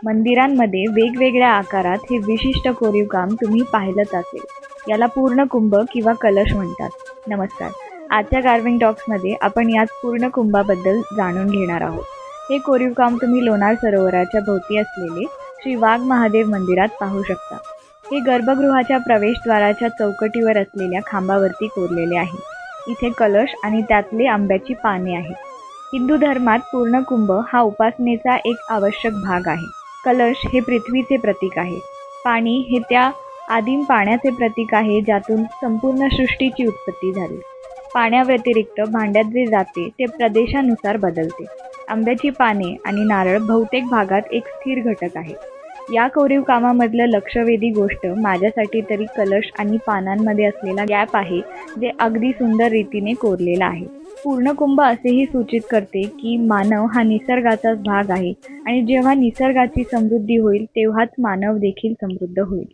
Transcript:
मंदिरांमध्ये वेगवेगळ्या आकारात हे विशिष्ट कोरीव काम तुम्ही पाहिलंच असेल. याला पूर्ण कुंभ किंवा कलश म्हणतात. नमस्कार. आजच्या कार्विंग टॉक्समध्ये आपण याच पूर्ण कुंभाबद्दल जाणून घेणार आहोत. हे कोरीव काम तुम्ही लोणार सरोवराच्या भोवती असलेले श्री वाघ महादेव मंदिरात पाहू शकता. हे गर्भगृहाच्या प्रवेशद्वाराच्या चौकटीवर असलेल्या खांबावरती कोरलेले आहे. इथे कलश आणि त्यातले आंब्याची पाने आहेत. हिंदू धर्मात पूर्ण कुंभ हा उपासनेचा एक आवश्यक भाग आहे. कलश हे पृथ्वीचे प्रतीक आहे. पाणी हे त्या आदिम पाण्याचे प्रतीक आहे ज्यातून संपूर्ण सृष्टीची उत्पत्ती झाली. पाण्याव्यतिरिक्त भांड्यात जे जाते ते प्रदेशानुसार बदलते. आंब्याची पाने आणि नारळ बहुतेक भागात एक स्थिर घटक आहे. या कोरीव कामामधलं लक्षवेधी गोष्ट माझ्यासाठी तरी कलश आणि पानांमध्ये असलेला गॅप आहे, जे अगदी सुंदर रीतीने कोरलेला आहे. पूर्ण कुंभ असेही सूचित करते की मानव हा निसर्गाचाच भाग आहे आणि जेव्हा निसर्गाची समृद्धी होईल तेव्हाच मानव देखील समृद्ध होईल.